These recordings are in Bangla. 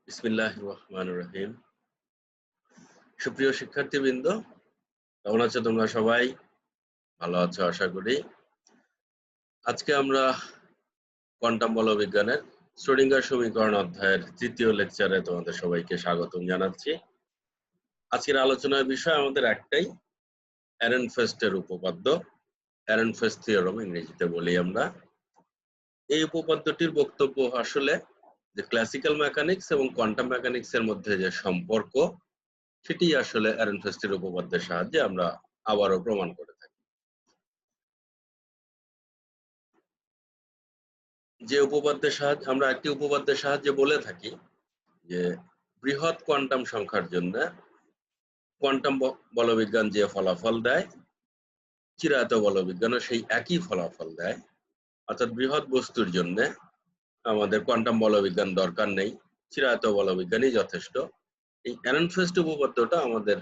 বিসমিল্লাহির রহমানির রহিম। সুপ্রিয় শিক্ষার্থীবৃন্দ, কেমন আছো তোমরা সবাই? ভালো আছো আশা করি। আজকে আমরা কোয়ান্টাম বলবিজ্ঞানের শ্রোডিঙ্গার সমীকরণ অধ্যায়ের তৃতীয় লেকচারে তোমাদের সবাইকে স্বাগতম জানাচ্ছি। আজকের আলোচনার বিষয় আমাদের একটাই, এরেনফেস্টের উপপাদ্য, এরেনফেস্ট থিওরেম ইংরেজিতে বলি আমরা। এই উপপাদ্যটির বক্তব্য আসলে যে ক্লাসিক্যাল মেকানিক্স এবং কোয়ান্টাম মেকানিক্স এর মধ্যে যে সম্পর্ক, সেটি আসলে এরেনফেস্টের উপপাদ্যের সাহায্যে আমরা আবারও প্রমাণ করে থাকি। যে উপপাদ্যের সাহায্যে আমরা একটি উপপাদ্যের সাহায্যে বলে থাকি যে বৃহৎ কোয়ান্টাম সংখ্যার জন্য কোয়ান্টাম বলবিজ্ঞান যে ফলাফল দেয়, চিরায়ত বলবিজ্ঞানও সেই একই ফলাফল দেয়। অর্থাৎ বৃহৎ বস্তুর জন্য আমাদের কোয়ান্টাম বলবিজ্ঞান দরকার নেই, চিরায়ত বলবিজ্ঞানই যথেষ্ট। এই এরেনফেস্ট উপপাদ্যটা আমাদের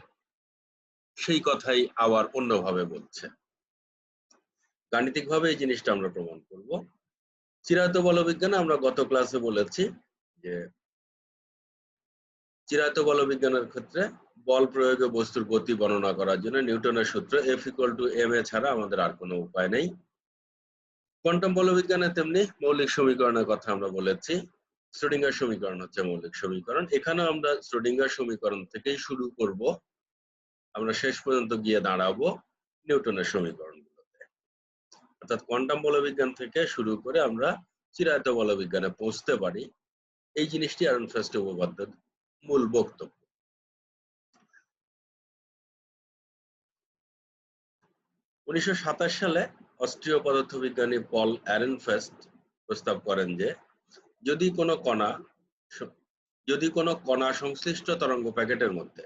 সেই কথাই আবার অন্যভাবে বলছে। গাণিতিকভাবে এই জিনিসটা আমরা প্রমাণ করব। চিরায়ত বলবিজ্ঞানে আমরা গত ক্লাসে বলেছি যে চিরায়ত বলবিজ্ঞানের ক্ষেত্রে বল প্রয়োগে বস্তুর গতি বর্ণনা করার জন্য নিউটনের সূত্র F=ma ছাড়া আমাদের আর কোনো উপায় নেই। কোয়ান্টাম বলবিজ্ঞানে তেমনি মৌলিক সমীকরণের কথা আমরা বলেছি। শ্রোডিঙ্গার সমীকরণ হচ্ছে মৌলিক সমীকরণ। এখানেও আমরা শ্রোডিঙ্গার সমীকরণ থেকেই শুরু করব, আমরা শেষ পর্যন্ত গিয়ে দাঁড়াবো নিউটনের সমীকরণগুলোতে। অর্থাৎ কোয়ান্টাম বলবিজ্ঞান থেকে শুরু করে আমরা চিরায়ত বলবিজ্ঞানে পৌঁছতে পারি, এই জিনিসটি এরেনফেস্ট উপপাদ্যের মূল বক্তব্য। 1927 সালে অস্ট্রীয় পদার্থবিজ্ঞানী পল এরেনফেস্ট প্রস্তাব করেন যে যদি কোনো কণা সংশ্লিষ্ট তরঙ্গ প্যাকেটের মধ্যে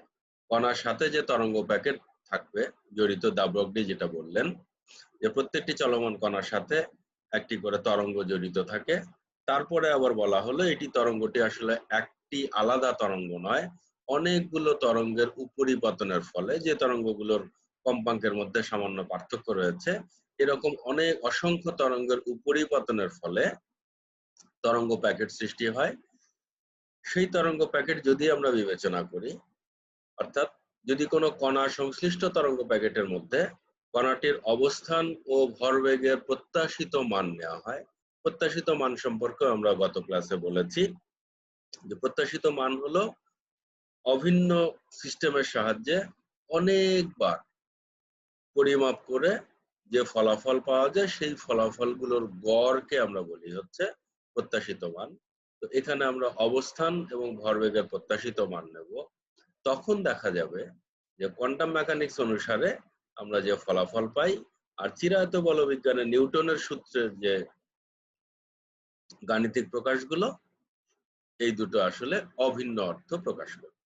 কণার সাথে যে তরঙ্গ প্যাকেট থাকবে জড়িত, দা ব্রগলি যেটা বললেন যে প্রত্যেকটি চলমান কণার সাথে একটি করে তরঙ্গ জড়িত থাকে, তারপরে আবার বলা হলো এটি তরঙ্গটি আসলে একটি আলাদা তরঙ্গ নয়, অনেকগুলো তরঙ্গের উপরিপতনের ফলে, যে তরঙ্গগুলোর কম্পাঙ্কের মধ্যে সামান্য পার্থক্য রয়েছে, এরকম অসংখ্য তরঙ্গের উপরিপতনের ফলে তরঙ্গ প্যাকেট সৃষ্টি হয়। সেই তরঙ্গ প্যাকেট যদি আমরা বিবেচনা করি, অর্থাৎ যদি কোনো কণা সংশ্লিষ্ট তরঙ্গ প্যাকেটের মধ্যে কণাটির অবস্থান ও ভরবেগের প্রত্যাশিত মান নেওয়া হয়, প্রত্যাশিত মান সম্পর্কে আমরা গত ক্লাসে বলেছি যে প্রত্যাশিত মান হলো অভিন্ন সিস্টেমের সাহায্যে অনেকবার পরিমাপ করে যে ফলাফল পাওয়া যায়, সেই ফলাফলগুলোর গড়কে আমরা বলি হচ্ছে প্রত্যাশিত মান। তো এখানে আমরা অবস্থান এবং ভরবেগের প্রত্যাশিত মান নেব, তখন দেখা যাবে যে কোয়ান্টাম মেকানিক্স অনুসারে আমরা যে ফলাফল পাই আর চিরায়ত বলবিজ্ঞানে নিউটনের সূত্রের যে গাণিতিক প্রকাশগুলো, এই দুটো আসলে অভিন্ন অর্থ প্রকাশ করে।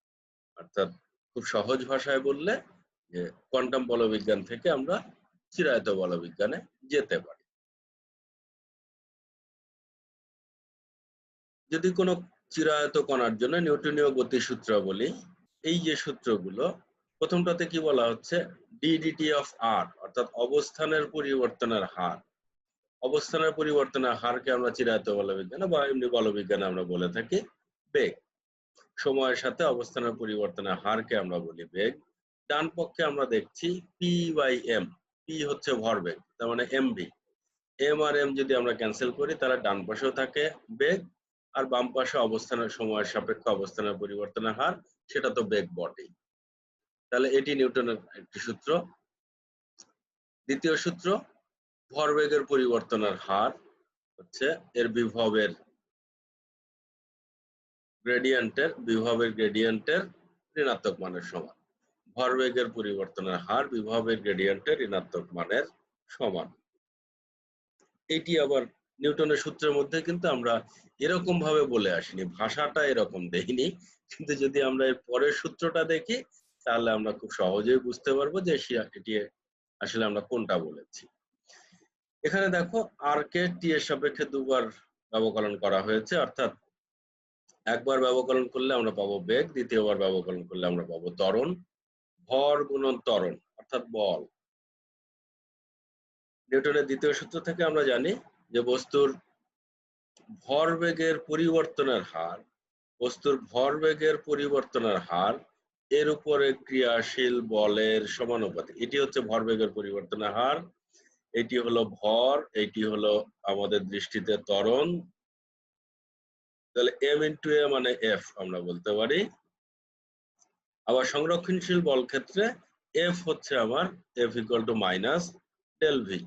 অর্থাৎ খুব সহজ ভাষায় বললে যে কোয়ান্টাম বলবিজ্ঞান থেকে আমরা চিরায়ত বলবিজ্ঞানে যেতে পারি। যদি কোনো চিরায়ত কণার জন্য নিউটনীয় গতিসূত্রাবলী, এই যে সূত্রগুলো, প্রথমটাতে কি বলা হচ্ছে ডিডিটি অফ আর, অর্থাৎ অবস্থানের পরিবর্তনের হার। অবস্থানের পরিবর্তনের হারকে আমরা চিরায়ত বলবিজ্ঞানে বা এমনি বলবিজ্ঞানে আমরা বলে থাকি বেগ। সময়ের সাথে অবস্থানের পরিবর্তনের হারকে আমরা বলি বেগ। ডান পক্ষে আমরা দেখছি P/m, পি হচ্ছে ভরবেগ, তার মানে mv। এম আর এম যদি আমরা ক্যান্সেল করি তাহলে ডান পাশেও থাকে বেগ, আর বাম পাশে অবস্থানের সময়ের সাপেক্ষে অবস্থানের পরিবর্তনের হার, সেটা তো বেগ বটেই। তাহলে এটি নিউটনের একটি সূত্র। দ্বিতীয় সূত্র, ভরবেগের পরিবর্তনের হার হচ্ছে এর বিভবের গ্রেডিয়েন্টের ঋণাত্মক মানের সমান। ভরবেগের পরিবর্তনের হার বিভবের গ্রেডিয়েন্টের ঋণাত্মক মানের সমান। এটি আবার নিউটনের সূত্রের মধ্যে কিন্তু আমরা এরকম ভাবে বলে আসিনি, ভাষাটা এরকম দেখিনি, কিন্তু যদি আমরা এর পরের সূত্রটা দেখি তাহলে আমরা খুব সহজেই বুঝতে পারবো যে এটি আসলে আমরা কোনটা বলেছি। এখানে দেখো আর কে টি এর সাপেক্ষে দুবার ব্যবকলন করা হয়েছে, অর্থাৎ একবার ব্যবকলন করলে আমরা পাবো বেগ, দ্বিতীয়বার ব্যবকলন করলে আমরা পাবো ত্বরণ। ভর গুণন ত্বরণ অর্থাৎ বল। নিউটনের দ্বিতীয় সূত্র থেকে আমরা জানি যে বস্তুর ভরবেগের পরিবর্তনের হার বস্তুর ভরবেগের পরিবর্তনের হার এর উপরে ক্রিয়াশীল বলের সমানুপাতিক। এটি হচ্ছে ভরবেগের পরিবর্তনের হার, এটি হলো ভর, এটি হলো আমাদের দৃষ্টিতে ত্বরণ। তাহলে m ইন্টু a মানে f আমরা বলতে পারি। আবার সংরক্ষণশীল বল ক্ষেত্রে f হচ্ছে আমার f equal to minus del v.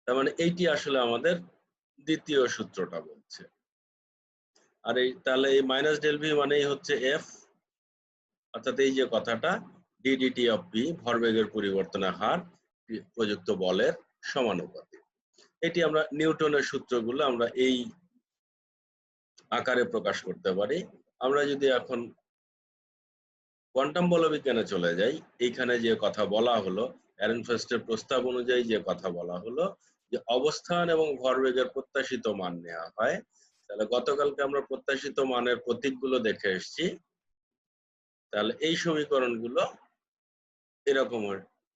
তার মানে এইটি আসলে আমাদের দ্বিতীয় সূত্রটা বলছে। আর এই তাহলে এই মাইনাস ডেল ভি মানেই হচ্ছে f, অর্থাৎ এই যে কথাটা ডিডিটি অফ ভি ভরবেগের পরিবর্তনের হার প্রযুক্ত বলের সমানুপাতিক। এটি আমরা নিউটনের সূত্রগুলো আমরা এই আকারে প্রকাশ করতে পারি। আমরা যদি এখন কোয়ান্টাম বলবিজ্ঞানে চলে যাই, এইখানে যে কথা বলা হলো এরেনফেস্টের প্রস্তাব অনুযায়ী যে কথা বলা হলো যে অবস্থান এবং ভরবেগের প্রত্যাশিত মান নেওয়া হয়। তাহলে গতকালকে আমরা প্রত্যাশিত মানের প্রতীকগুলো দেখে এসেছি। তাহলে এই সমীকরণগুলো এরকম,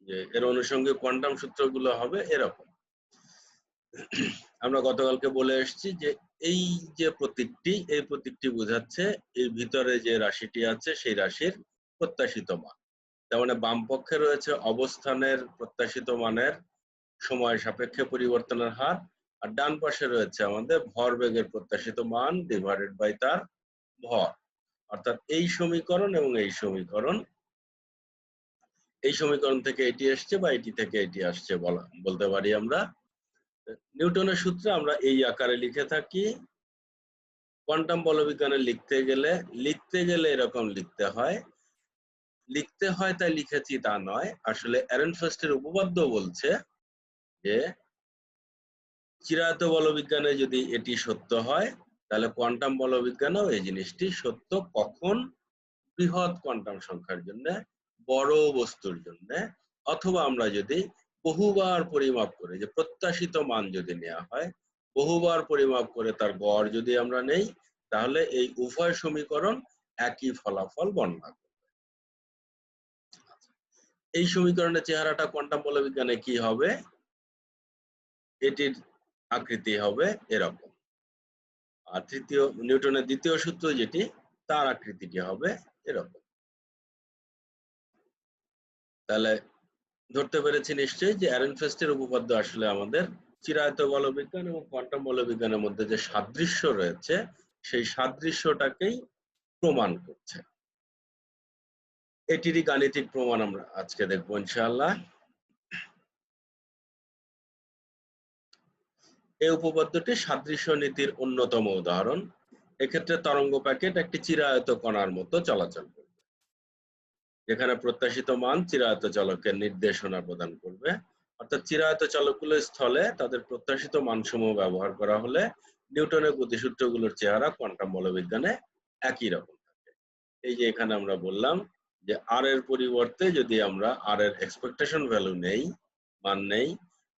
যে এর অনুষঙ্গে কোয়ান্টাম সূত্রগুলো হবে এরকম। আমরা গতকালকে বলে এসেছি যে এই যে প্রতীকটি, এই প্রতীকটি বোঝাচ্ছে এই ভিতরে যে রাশিটি আছে সেই রাশির প্রত্যাশিত মান। তার মানে বাম পক্ষে রয়েছে অবস্থানের প্রত্যাশিত মানের সময় সাপেক্ষে পরিবর্তনের হার, আর ডান পাশে রয়েছে আমাদের ভরবেগের প্রত্যাশিত মান ডিভাইডেড বাই তার ভর। অর্থাৎ এই সমীকরণ এবং এই সমীকরণ, এই সমীকরণ থেকে এটি আসছে বা এটি থেকে এটি আসছে বলতে পারি আমরা। নিউটনের সূত্রে আমরা এই আকারে লিখে থাকি। কোয়ান্টাম বলবিজ্ঞানে লিখতে গেলে এরকম লিখতে হয় তাই লিখেছি তা নয়। আসলে এরেনফেস্টের উপপাদ্য বলছে যে চিরায়ত বলবিজ্ঞানে যদি এটি সত্য হয় তাহলে কোয়ান্টাম বলবিজ্ঞানেও এই জিনিসটি সত্য। কখন? বৃহৎ কোয়ান্টাম সংখ্যার জন্য, বড় বস্তুর জন্য, অথবা আমরা যদি বহুবার পরিমাপ করে যে প্রত্যাশিত মান যদি নেওয়া হয়, বহুবার পরিমাপ করে তার গড় যদি আমরা নেই, তাহলে এই উভয় সমীকরণ একই ফলাফল বর্ণনা করবে। এই সমীকরণের চেহারাটা কোয়ান্টাম বলবিজ্ঞানে কি হবে? এটির আকৃতি হবে এরকম। আর নিউটনের দ্বিতীয় সূত্র যেটি, তার আকৃতিটি হবে এরকম। তাহলে ধরতে পেরেছি নিশ্চয়ই যে এরেনফেস্টের উপপাদ্য আসলে আমাদের চিরায়ত বলবিজ্ঞান এবং কোয়ান্টাম বলবিজ্ঞানের মধ্যে যে সাদৃশ্য রয়েছে সেই সাদৃশ্যটাকেই প্রমাণ করছে। এটিরই গাণিতিক প্রমাণ আমরা আজকে দেখবো ইনশাআল্লাহ। এই উপপাদ্যটি সাদৃশ্য নীতির অন্যতম উদাহরণ। এক্ষেত্রে তরঙ্গ প্যাকেট একটি চিরায়ত কণার মতো চলাচল করবে, যেখানে প্রত্যাশিত মান চিরায়ত চলকের নির্দেশনা প্রদান করবে। অর্থাৎ চিরায়ত চলকগুলোর স্থলে তাদের প্রত্যাশিত মানসমূহ ব্যবহার করা হলে নিউটনের গতিসূত্রগুলোর চেহারা কোয়ান্টাম বলবিজ্ঞানে একই রকম থাকে। এই যে এখানে আমরা বললাম যে আর এর পরিবর্তে যদি আমরা আর এর এক্সপেকটেশন ভ্যালু নেই, মান নেই,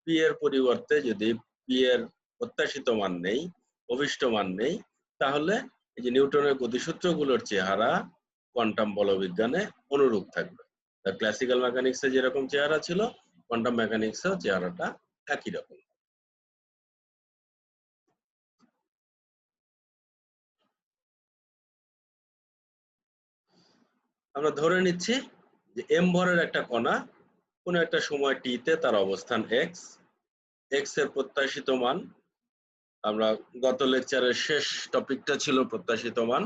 পি এর পরিবর্তে যদি পি এর প্রত্যাশিত মান নেই, অভিষ্ট মান নেই, তাহলে এই যে নিউটনের গতিসূত্রগুলোর চেহারা কোয়ান্টাম বলবিজ্ঞানে অনুরূপ থাকবে। ক্লাসিক্যাল মেকানিক্সে যেরকম চেহারা ছিল, কোয়ান্টাম মেকানিক্সেও চেহারাটা একই রকম। আমরা ধরে নিচ্ছি যে এম ভরের একটা কণা কোন একটা সময় টি তে তার অবস্থান এক্স, এক্স এর প্রত্যাশিত মান, আমরা গত লেকচারের শেষ টপিকটা ছিল প্রত্যাশিত মান।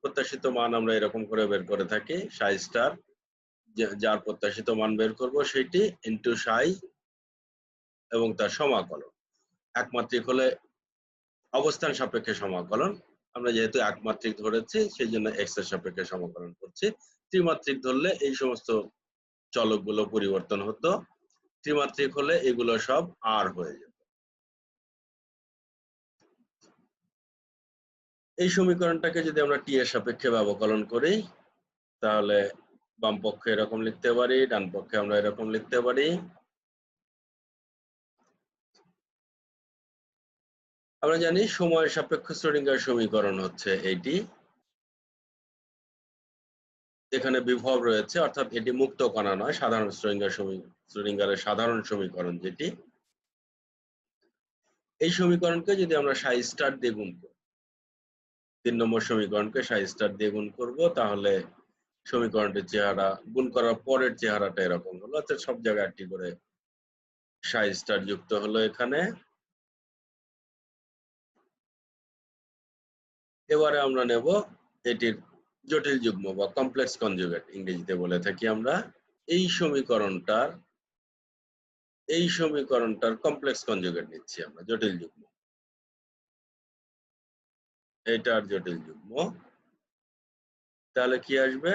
প্রত্যাশিত মান আমরা এরকম করে বের করে থাকি, সাই স্টার, যার প্রত্যাশিত মান বের করব সেটি ইন্টু সাই এবং তার সমাকলন। একমাত্রিক হলে অবস্থান সাপেক্ষে সমাকলন, আমরা যেহেতু একমাত্রিক ধরেছি সেই জন্য এক্স এর সাপেক্ষে সমাকলন করছি। ত্রিমাত্রিক ধরলে এই সমস্ত চলকগুলো পরিবর্তন হতো, ত্রিমাত্রিক হলে এগুলো সব আর হয়ে যেত। এই সমীকরণটাকে যদি আমরা টি এর সাপেক্ষে ব্যবকলন করি তাহলে বাম পক্ষে এরকম লিখতে পারি, ডান পক্ষে আমরা এরকম লিখতে পারি। আমরা জানি সময় সাপেক্ষ শ্রোডিঙ্গার সমীকরণ হচ্ছে এইটি। এখানে বিভব রয়েছে, অর্থাৎ এটি মুক্ত কণা নয়, সাধারণ শ্রোডিঙ্গারের সাধারণ সমীকরণ যেটি। এই সমীকরণকে যদি আমরা সাই স্টার দিয়ে গুণ করি 3 নম্বর সমীকরণকে সাই স্টার দিয়ে গুণ করব, তাহলে সমীকরণটির চেহারা গুণ করার পরের চেহারাটা এরকম হলো। অর্থাৎ সব জায়গায় একটি করে সাই স্টার যুক্ত হলো এখানে। এবারে আমরা নেব এটির জটিল যুগ্ম বা কমপ্লেক্স কনজুগেট ইংরেজিতে বলে থাকি আমরা। এই সমীকরণটার কমপ্লেক্স কনজুগেট নিচ্ছি আমরা, জটিল যুগ্ম। এটার জটিল যুগ্ম, তাহলে কি আসবে?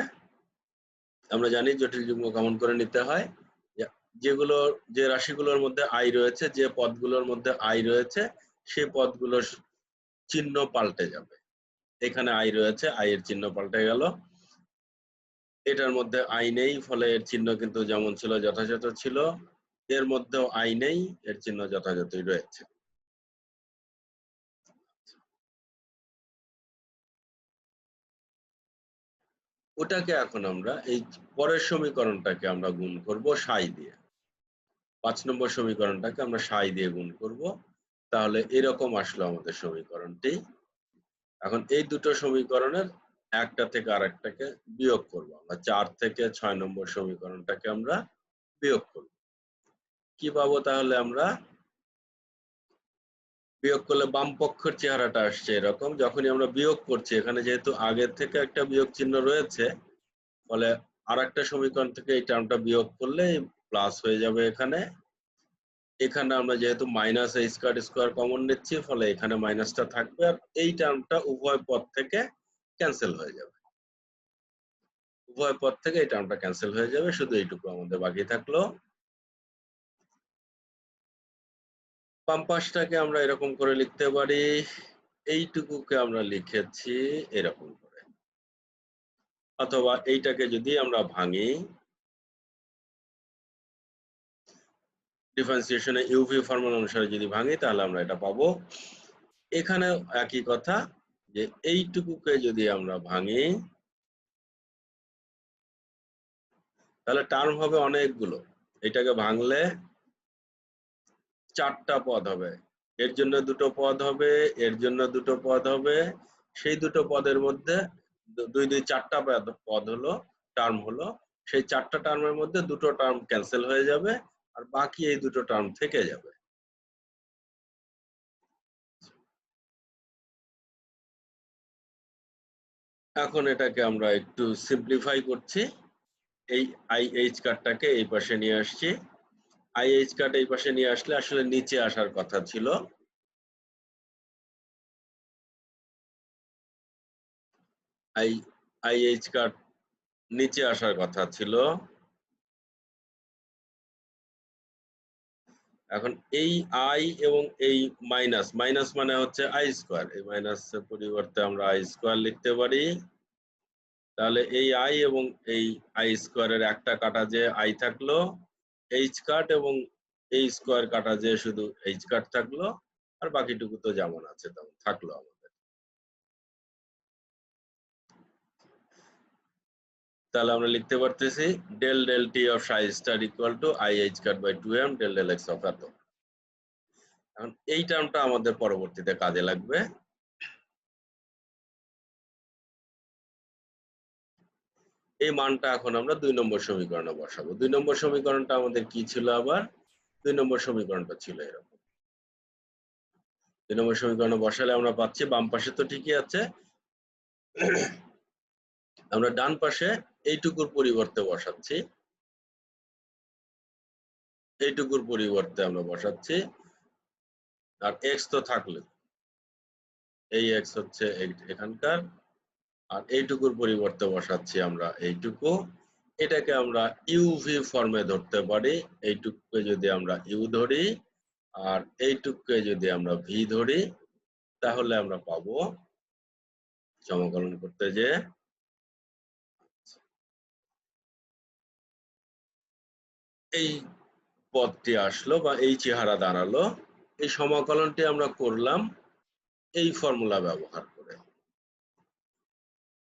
আমরা জানি জটিল যুগ্ম কেমন করে নিতে হয়। যে রাশিগুলোর মধ্যে আই রয়েছে, যে পদগুলোর মধ্যে আই রয়েছে, সেই পদগুলোর চিহ্ন পাল্টে যাবে। এখানে আই রয়েছে, আই এর চিহ্ন পাল্টে গেল। এটার মধ্যে আই নেই, ফলে এর চিহ্ন কিন্তু যেমন ছিল যথাযথ ছিল। এর মধ্যেও আই নেই, এর চিহ্ন যথাযথই রয়েছে। ওটাকে এখন আমরা এই পরের সমীকরণটাকে আমরা গুণ করব সাই দিয়ে। 5 নম্বর সমীকরণটাকে আমরা সাই দিয়ে গুণ করব, তাহলে এরকম আসলো আমাদের সমীকরণটি। এখন এই দুটো সমীকরণের একটা থেকে আরেকটাকে বিয়োগ করব আমরা। 4 থেকে 6 নম্বর সমীকরণটাকে আমরা বিয়োগ করব। কি পাবো তাহলে আমরা? বিয়োগ করলে বাম পক্ষের চেহারাটা আসছে এরকম। যখনই আমরা বিয়োগ করছি, এখানে যেহেতু আগের থেকে একটা বিয়োগ চিহ্ন রয়েছে, ফলে আরেকটা সমীকরণ থেকে এই টার্মটা বিয়োগ করলে প্লাস হয়ে যাবে এখানে। এখানে আমরা যেহেতু মাইনাস a স্কয়ার কমন নিচ্ছি, ফলে এখানে মাইনাসটা থাকবে, আর এই টার্মটা উভয় পদ থেকে ক্যান্সেল হয়ে যাবে। উভয় পদ থেকে এই টার্মটা ক্যান্সেল হয়ে যাবে, শুধু এইটুকু আমাদের বাকি থাকলো। বাম পাশটাকে আমরা এরকম করে লিখতে পারি, এইটুকুকে আমরা লিখেছি এরকম করে। অথবা এইটাকে যদি আমরা ভাঙি, ডিফারেন্সিয়েশনে ইউভি ফর্মুলা অনুসারে যদি ভাঙি, তাহলে আমরা এটা পাবো। এখানে একই কথা, যে এইটুকুকে যদি আমরা ভাঙি, তাহলে টার্ম হবে অনেকগুলো। এটাকে ভাঙলে 4টা পদ হবে। এর জন্য 2টো পদ হবে, এর জন্য 2টো পদ হবে। সেই 2টো পদের মধ্যে 2 2 4টা পদ হলো, টার্ম হলো। সেই 4টা টার্মের মধ্যে 2টো টার্ম ক্যান্সেল হয়ে যাবে, আর বাকি এই 2টো টার্ম থেকে যাবে। এখন এটাকে আমরা একটু সিম্পলিফাই করছি। এই আইএইচ কার্ডটাকে এই পাশে নিয়ে আসছি। আইএইচ কার্ড এই পাশে নিয়ে আসলে আসলে নিচে আসার কথা ছিল। আইএইচ কার্ড নিচে আসার কথা ছিল। এখন এই আই এবং এই মাইনাস, মাইনাস মানে হচ্ছে আই স্কোয়ার, এই মাইনাসের পরিবর্তে আমরা আই স্কোয়ার লিখতে পারি। তাহলে এই আই এবং এই আই স্কোয়ারের একটা কাটা যে আই থাকলো, এইচ কাট, এবং এই স্কোয়ার কাটা যে শুধু এইচ কাট থাকলো, আর বাকিটুকু তো যেমন আছে তেমন থাকলো আমাদের। তাহলে আমরা লিখতে পারতেছি del del t of psi star equal to i h cut by 2m del del x of এত। এখন এই টার্মটা আমাদের পরবর্তীতে কাজে লাগবে। এই মানটা এখন আমরা 2 নম্বর সমীকরণে বসাবো। 2 নম্বর সমীকরণটা আমাদের কি ছিল আবার? 2 নম্বর সমীকরণটা ছিল এরকম। 2 নম্বর সমীকরণে বসালে আমরা পাচ্ছি, বাম পাশে তো ঠিকই আছে, আমরা ডান পাশে এইটুকুর পরিবর্তে বসাচ্ছি। এইটুকুর পরিবর্তে আমরা বসাচ্ছি, আর এক্স তো থাকলে, এই এক্স হচ্ছে এখানকার, আর এইটুকুর পরিবর্তে বসাচ্ছি আমরা এইটুকু। এটাকে আমরা ইউভি ফর্মে ধরতে পারি। এইটুকুকে যদি আমরা ইউ ধরি, আর এইটুকুকে যদি আমরা ভি ধরি, তাহলে আমরা পাবো সমাকলন করতে যে এই পদটি আসলো বা এই চেহারা দাঁড়ালো। এই সমাকলনটি আমরা করলাম এই ফর্মুলা ব্যবহার করে,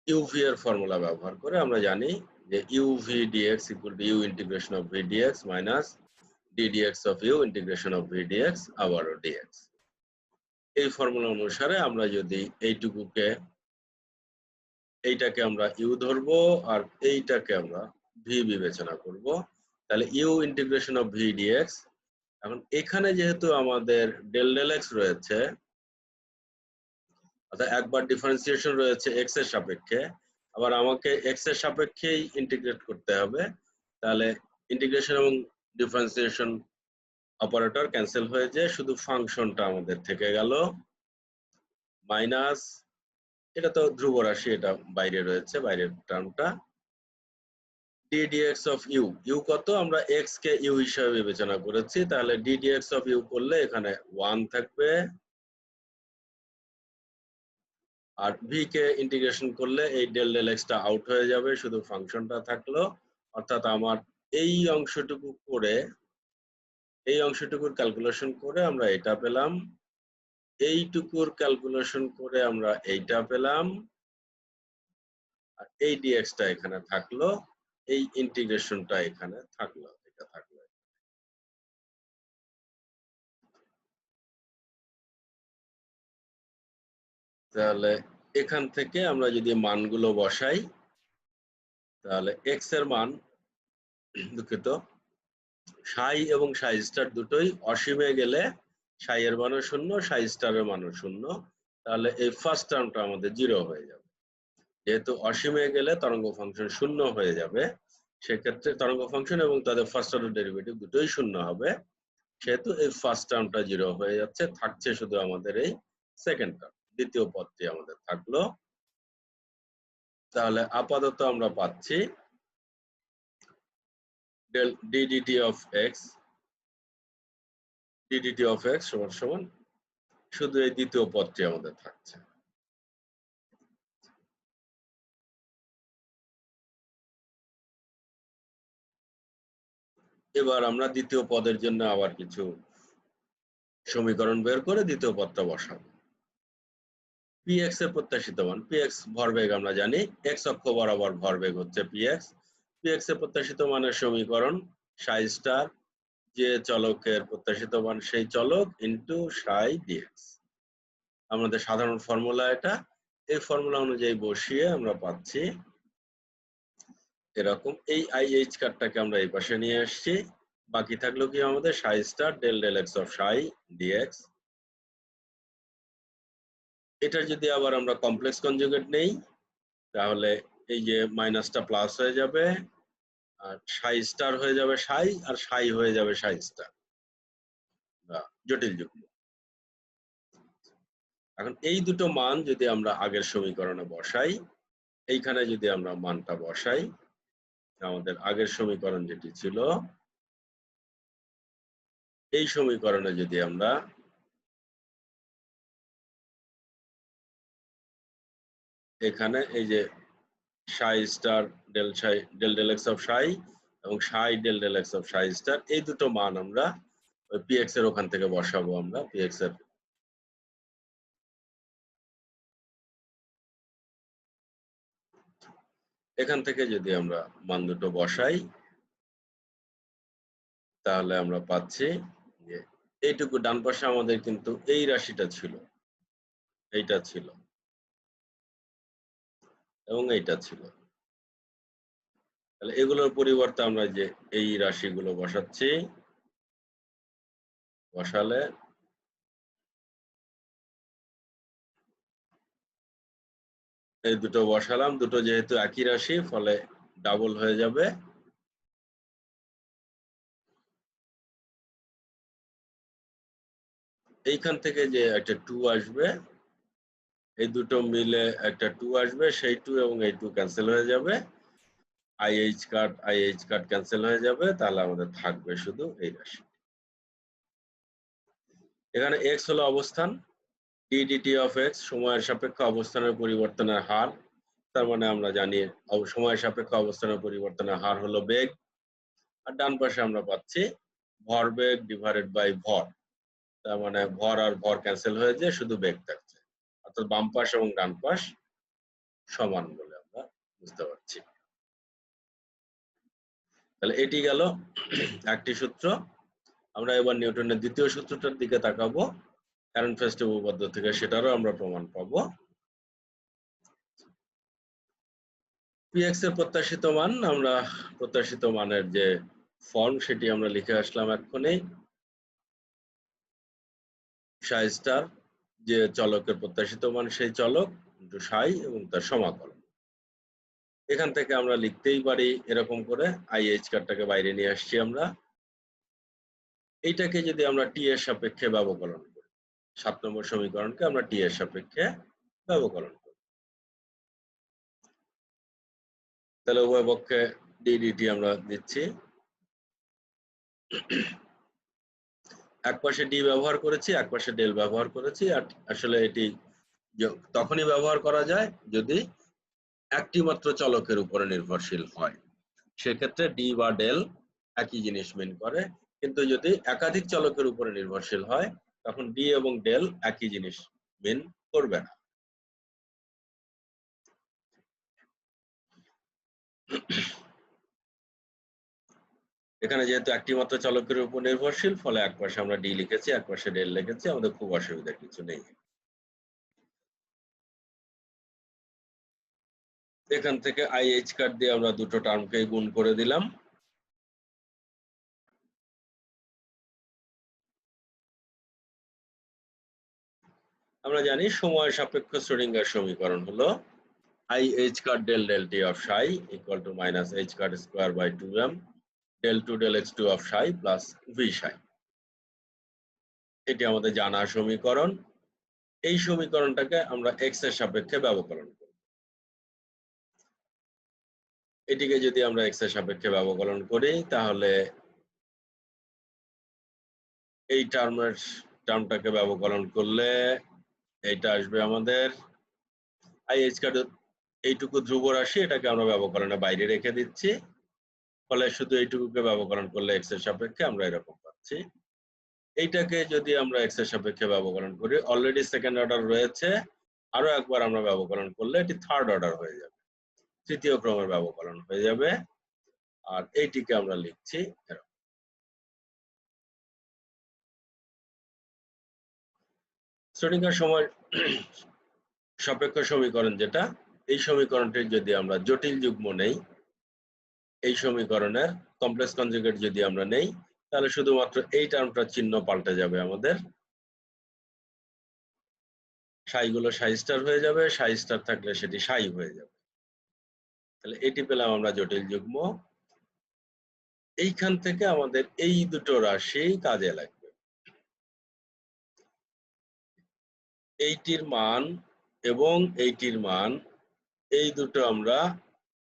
ইউভি এর ফর্মুলা ব্যবহার করে। আমরা জানি যে u v d x equal to u integration of v d x minus d dx of u integration of v d x আবারও ডিএক্স। এই ফর্মুলা অনুসারে আমরা যদি এইটুকুকে এইটাকে আমরা ইউ ধরবো আর এইটাকে আমরা ভি বিবেচনা করব। তাহলে u integration of v d x. এখন এখানে যেহেতু আমাদের ডেল ডেল এক্স রয়েছে, অর্থাৎ একবার ডিফারেন্সিয়েশন রয়েছে এক্স এর সাপেক্ষে, আবার আমাকে এক্স এর সাপেক্ষেই ইন্টিগ্রেট করতে হবে। তাহলে ইন্টিগ্রেশন এবং ডিফারেন্সিয়েশন অপারেটর ক্যান্সেল হয়ে যায়, শুধু ফাংশনটা আমাদের থেকে গেল মাইনাস, এটা তো ধ্রুব রাশি, এটা বাইরে রয়েছে, বাইরের টার্মটা D dx of U. U কত? আমরা এক্স কে ইউ হিসাবে বিবেচনা করেছি, তাহলে ডি ডিএক্স অফ ইউ করলে এখানে 1 থাকবে, আর ভি কে ইন্টিগ্রেশন করলে এই ডেল ডেল এক্সটা আউট হয়ে যাবে, শুধু ফাংশনটা থাকলো। অর্থাৎ আমার এই অংশটুকুর ক্যালকুলেশন করে আমরা এটা পেলাম, এইটুকুর ক্যালকুলেশন করে আমরা এইটা পেলাম, আর এই ডিএক্সটা এখানে থাকলো, এই ইন্টিগ্রেশনটা এখানে থাকলো, এটা থাকলো। তাহলে এখান থেকে আমরা যদি মানগুলো বসাই, তাহলে এক্স এর মান, দুঃখিত, সাই এবং সাই স্টার দুটোই অসীমে গেলে সাই এর মানও শূন্য, সাই স্টারের মানও শূন্য, তাহলে এই ফার্স্ট টার্মটা আমাদের 0 হয়ে যাবে। যেহেতু অসীমে গেলে তরঙ্গ ফাংশন শূন্য হয়ে যাবে, সেক্ষেত্রে তরঙ্গ ফাংশন এবং তাদের ফার্স্ট অর্ডার ডেরিভেটিভ দুটোই শূন্য হবে, সেহেতু এই ফার্স্ট টার্মটা 0 হয়ে যাচ্ছে, থাকছে শুধু আমাদের এই সেকেন্ড টার্ম, দ্বিতীয় পদটি আমাদের থাকলো। তাহলে আপাতত আমরা পাচ্ছি ডিডিটি অফ এক্স সমান সমান শুধু এই দ্বিতীয় পদটি আমাদের থাকছে। এবার আমরা দ্বিতীয় পদের জন্য আবার কিছু সমীকরণ বের করে দ্বিতীয় পদটা বসাবো। px এর প্রত্যাশিত মান, px ভরবেগ আমরা জানি, x অক্ষ বরাবর ভরবেগ হচ্ছে px। px এর প্রত্যাশিত মানের সমীকরণ সাই স্টার, যে চলকের প্রত্যাশিত মান সেই চলক ইনটু সাই ডিএক্স। আমাদের সাধারণ ফর্মুলা এটা, এই ফর্মুলা অনুযায়ী বসিয়ে আমরা পাচ্ছি এরকম। এই আইএইচ কার্ডটাকে আমরা এই পাশে নিয়ে আসছি, বাকি থাকলো কি আমাদের psi star del del x of psi d x. এটা যদি আবার আমরা কমপ্লেক্স কনজুগেট নেই, তাহলে এই যে মাইনাসটা প্লাস হয়ে যাবে, আর সাই স্টার হয়ে যাবে সাই, আর সাই হয়ে যাবে সাই স্টার বা জটিল যুগ্ম। এখন এই দুটো মান যদি আমরা আগের সমীকরণে বসাই, এইখানে যদি আমরা মানটা বসাই, আমাদের আগের সমীকরণ যেটি ছিল, এই সমীকরণে যদি আমরা এখানে এই যে psi star del del x of psi এবং psi del del x of psi star, এই দুটো মান আমরা ওই পিএক্স এর ওখান থেকে বসাবো। আমরা পিএক্স এর এখান থেকে যদি আমরা মান দুটো বসাই, তাহলে আমরা পাচ্ছি যে এইটুকু ডান পাশে আমাদের কিন্তু এই রাশিটা ছিল, এইটা ছিল এবং এইটা ছিল। তাহলে এগুলোর পরিবর্তে আমরা যে এই রাশিগুলো বসাচ্ছি, বসালে এই দুটো বসালাম, দুটো যেহেতু একই রাশি ফলে ডাবল হয়ে যাবে। এইখান থেকে যে একটা 2 আসবে, এই দুটো মিলে একটা 2 আসবে, সেই 2 এবং এই 2 ক্যান্সেল হয়ে যাবে, আইএইচ কাট ক্যান্সেল হয়ে যাবে, তাহলে আমাদের থাকবে শুধু এই রাশি। এখানে এক্স হলো অবস্থান, ডিডিটি অফ এক্স সময়ের সাপেক্ষে অবস্থানের পরিবর্তনের হার, তার মানে আমরা জানি সময়ের সাপেক্ষে অবস্থানের পরিবর্তনের হার হলো বেগ, আর ডান পাশে আমরা পাচ্ছি ভরবেগ ডিভাইডেড বাই ভর, তার মানে ভর আর ভর ক্যান্সেল হয়ে যায়, শুধু বেগ থাকছে, অর্থাৎ বাম পাশ এবং ডান পাশ সমান বলে আমরা বুঝতে পারছি। তাহলে এটি গেল একটি সূত্র। আমরা এবার নিউটনের দ্বিতীয় সূত্রটার দিকে তাকাবো, অ্যারনফেস্টের উপপাদ্য থেকে, সেটারও আমরা প্রমাণ পাবো। px এর প্রত্যাশিত মান, আমরা প্রত্যাশিত মানের যে ফর্ম সেটি আমরা লিখে আসলাম এক্ষুনি। সাই স্টার যে চলকের প্রত্যাশিত মান সেই চলক ইনটু সাই এবং তার সমাকলন। এখান থেকে আমরা লিখতেই পারি এরকম করে, আইএইচ কার্ডটাকে বাইরে নিয়ে আসছি আমরা। এইটাকে যদি আমরা টি এর সাপেক্ষে ব্যবকলন করি, 7 নম্বর সমীকরণকে আমরা টি এর সাপেক্ষে ব্যবকলন করি, তাহলে উভয় পক্ষে ডিডিটি আমরা দিচ্ছি। এক পাশে ডি ব্যবহার করেছি, এক পাশে ডেল ব্যবহার করেছি। আর আসলে এটি তখনই ব্যবহার করা যায় যদি একটি মাত্র চলকের উপরে নির্ভরশীল হয়, সেক্ষেত্রে ডি বা ডেল একই জিনিস মিন করে। কিন্তু যদি একাধিক চলকের উপরে নির্ভরশীল হয় তখন ডি এবং ডেল একই জিনিস মিন করবে না। এখানে যেহেতু একটি মাত্র চলকের উপর নির্ভরশীল, ফলে এক পাশে আমরা ডি লিখেছি, এক পাশে ডেল লিখেছি, আমাদের খুব অসুবিধার কিছু নেই। এখান থেকে আইএইচ কার্ড দিয়ে আমরা দুটো টার্মকে গুণ করে দিলাম। আমরা জানি সময় সাপেক্ষ শ্রোডিঙ্গার সমীকরণ হলো i h cut del del t of psi equal to minus h cut square by 2m del 2 del x2 of psi plus v psi. এটি আমাদের জানা সমীকরণ। এই সমীকরণটাকে আমরা x এর সাপেক্ষে ব্যবকলন করি। এটিকে যদি আমরা x এর সাপেক্ষে ব্যবকলন করি তাহলে এই টার্মটাকে ব্যবকলন করলে এইটা আসবে আমাদের আইএইচ কার্ড, এইটুকু ধ্রুব রাশি, এটাকে আমরা ব্যবকলনে বাইরে রেখে দিচ্ছি, ফলে শুধু এইটুকুকে ব্যবকলন করলে x এর সাপেক্ষে আমরা এরকম পাচ্ছি। এইটাকে যদি আমরা x এর সাপেক্ষে ব্যবকলন করি, অলরেডি সেকেন্ড অর্ডার রয়েছে, আরো একবার আমরা ব্যবকলন করলে এটি থার্ড অর্ডার হয়ে যাবে, তৃতীয় ক্রমের ব্যবকলন হয়ে যাবে। আর এইটিকে আমরা লিখছি এরকম। শ্রোডিঙ্গার সময় সাপেক্ষ সমীকরণ যেটা, এই সমীকরণটির যদি আমরা জটিল যুগ্ম নেই, এই সমীকরণের কমপ্লেক্স কনজুগেট যদি আমরা নেই, তাহলে শুধুমাত্র এই টার্মটার চিহ্ন পাল্টে যাবে আমাদের। সাইগুলো সাই স্টার হয়ে যাবে, সাই স্টার থাকলে সেটি সাই হয়ে যাবে। তাহলে এটি পেলাম আমরা জটিল যুগ্ম। এইখান থেকে আমাদের এই দুটো রাশি কাজে লাগবে। এইটির মান এবং এইটির মান, এই দুটো আমরা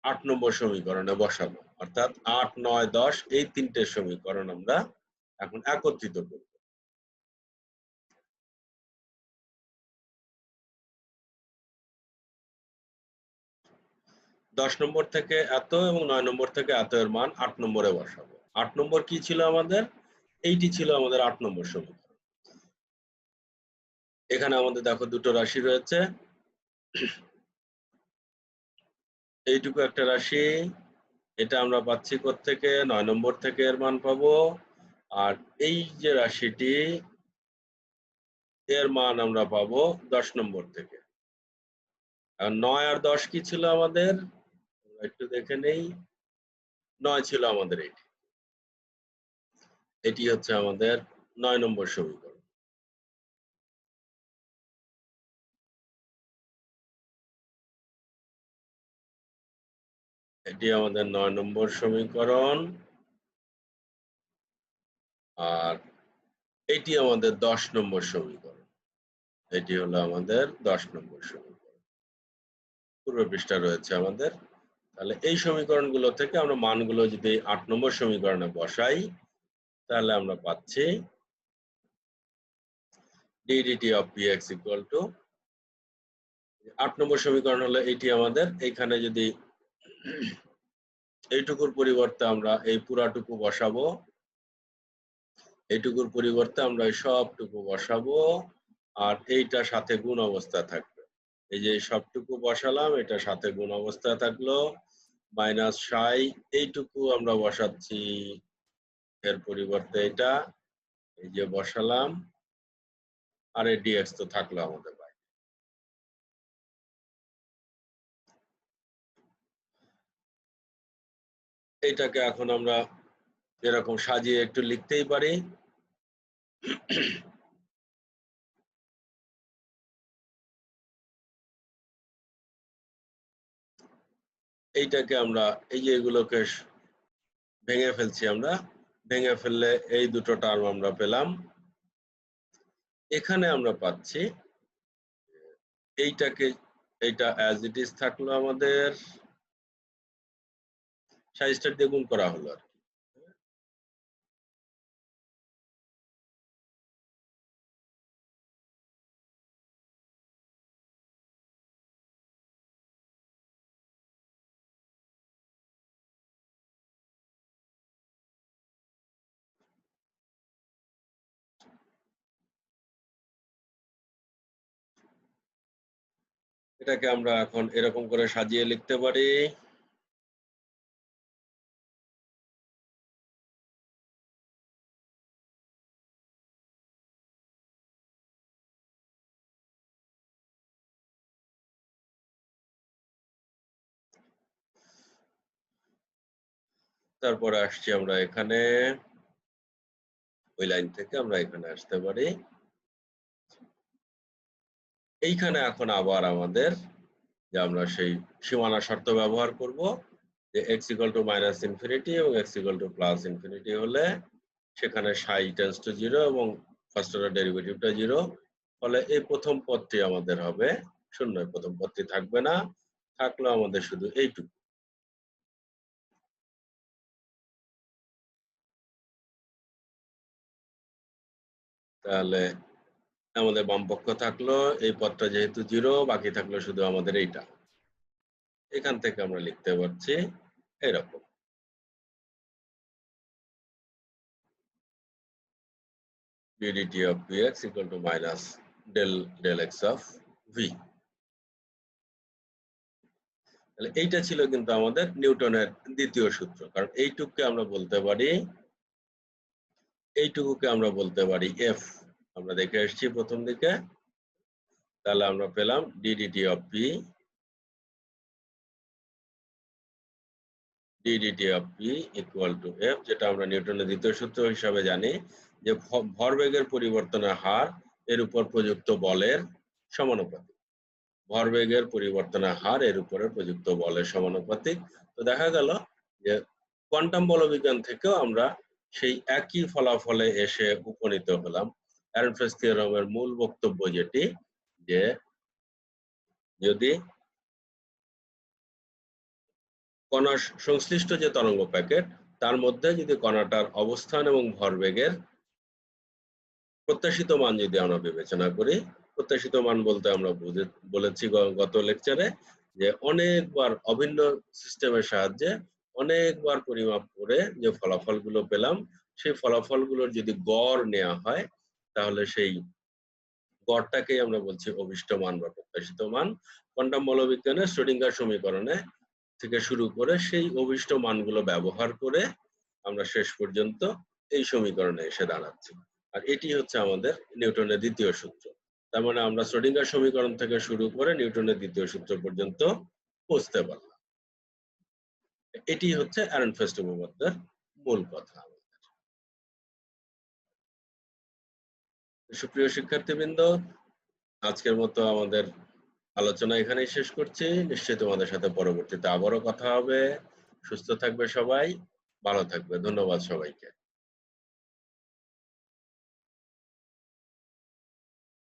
8 নম্বর সমীকরণে বসাবো, অর্থাৎ 8, 9, 10 এই তিনটে সমীকরণ আমরা এখন একত্রিত করব। 10 নম্বর থেকে এত এবং 9 নম্বর থেকে এত এর মান 8 নম্বরে বসাবো। 8 নম্বর কি ছিল আমাদের? এইটি ছিল আমাদের 8 নম্বর সমীকরণ। এখানে আমাদের দেখো দুটো রাশি রয়েছে, এইটুকু একটা রাশি, এটা আমরা পাচ্ছি কোত্থেকে? 9 নম্বর থেকে এর মান পাবো। আর এই যে রাশিটি, এর মান আমরা পাবো 10 নম্বর থেকে। আর 9 আর 10 কি ছিল আমাদের? একটু দেখে নেই। 9 ছিল আমাদের এটি। এটি হচ্ছে আমাদের 9 নম্বর সমীকরণ। এটি আমাদের 9 নম্বর সমীকরণ। আর এটি আমাদের 10 নম্বর সমীকরণ। এটি হলো আমাদের 10 নম্বর সমীকরণ। পূর্ব পৃষ্ঠা রয়েছে আমাদের। তাহলে এই সমীকরণগুলো থেকে আমরা মানগুলো যদি 8 নম্বর সমীকরণে বসাই, তাহলে আমরা পাচ্ছি ddt of px equal to 8 নম্বর সমীকরণ হলো এটি আমাদের। এইখানে যদি এইটুকুর পরিবর্তে আমরা এই পুরাটুকু বসাবো, এইটুকুর পরিবর্তে আমরা এই সবটুকু বসাবো, আর এইটা সাথে গুণ অবস্থা থাকবে। এই যে সবটুকু বসালাম, এটা সাথে গুণ অবস্থা থাকলো, মাইনাস সাই এইটুকু আমরা বসাচ্ছি, এর পরিবর্তে এটা এই যে বসালাম, আর এই ডিএক্স তো থাকলো আমাদের বাইরে। এইটাকে এখন আমরা এরকম সাজিয়ে একটু লিখতেই পারি। এইটাকে আমরা এই যে এগুলোকে ভেঙে ফেলছি, আমরা ভেঙে ফেললে এই দুটো টার্ম আমরা পেলাম। এখানে আমরা পাচ্ছি এইটাকে, এইটা অ্যাজ ইট ইজ থাকলো, আমাদের সাইজটা দ্বিগুণ করা হলো আর কি। এটাকে আমরা এখন এরকম করে সাজিয়ে লিখতে পারি। তারপরে আসছি আমরা এখানে, ওই লাইন থেকে আমরা এখানে আসতে পারি। এইখানে এখন আবার আমাদের যে আমরা সেই সীমানা শর্ত ব্যবহার করব, যে x = -ইনফিনিটি এবং x = +ইনফিনিটি হলে সেখানে সাই টেন্ডস টু 0 এবং ফার্স্ট অর্ডার ডেরিভেটিভটা 0, ফলে এই প্রথম পদটি আমাদের হবে শূন্য। প্রথম পদটি থাকবে না, থাকলো আমাদের শুধু এইটুকু। তাহলে আমাদের বাম পক্ষ থাকলো, এই পদটা যেহেতু 0, বাকি থাকলো শুধু আমাদের এইটা। এখান থেকে আমরা লিখতে পারছি এরকম, ddt of px = -del x of v। তাহলে এইটা ছিল কিন্তু আমাদের নিউটনের দ্বিতীয় সূত্র, কারণ এইটুকুকে আমরা বলতে পারি, এইটুকুকে আমরা বলতে পারি f। আমরা দেখে এসেছি প্রথম দিকে। তাহলে আমরা পেলাম ddt of p = f, যেটা আমরা নিউটনের দ্বিতীয় সূত্র হিসাবে জানি যে ভরবেগের পরিবর্তনের হার এর উপর প্রযুক্ত বলের সমানুপাতিক। ভরবেগের পরিবর্তনের হার এর উপরে প্রযুক্ত বলের সমানুপাতিক। তো দেখা গেল যে কোয়ান্টাম বলবিজ্ঞান থেকেও আমরা সেই একই ফলাফলে এসে উপনীত হলাম। এহরেনফেস্ট থিওরেমের মূল বক্তব্য যেটি, যে যদি কণার সংশ্লিষ্ট যে তরঙ্গ প্যাকেট, তার মধ্যে যদি কণাটার অবস্থান এবং ভরবেগের প্রত্যাশিত মান যদি আমরা বিবেচনা করি, প্রত্যাশিত মান বলতে আমরা বলেছি গত লেকচারে যে অনেকবার অভিন্ন সিস্টেমের সাহায্যে অনেকবার পরিমাপ করে যে ফলাফলগুলো পেলাম, সেই ফলাফলগুলোর যদি গড় নেওয়া হয়, তাহলে সেই গড়টাকেই আমরা বলছি অভিষ্ট মান বা প্রত্যাশিত মান। কোয়ান্টাম বলবিজ্ঞানে শ্রোডিঙ্গার সমীকরণে থেকে শুরু করে সেই অভিষ্ট মানগুলো ব্যবহার করে আমরা শেষ পর্যন্ত এই সমীকরণে এসে দাঁড়াচ্ছি। আর এটি হচ্ছে আমাদের নিউটনের দ্বিতীয় সূত্র। তার মানে আমরা শ্রোডিঙ্গার সমীকরণ থেকে শুরু করে নিউটনের দ্বিতীয় সূত্র পর্যন্ত পৌঁছতে পারলাম। এটি হচ্ছে এহরেনফেস্ট উপপাদ্যের মূল কথা। সুপ্রিয় শিক্ষার্থীবৃন্দ, আজকের মতো আমাদের আলোচনা এখানেই শেষ করছি। নিশ্চয়ই তোমাদের সাথে পরবর্তীতে আবারও কথা হবে। সুস্থ থাকবে সবাই, ভালো থাকবে। ধন্যবাদ সবাইকে।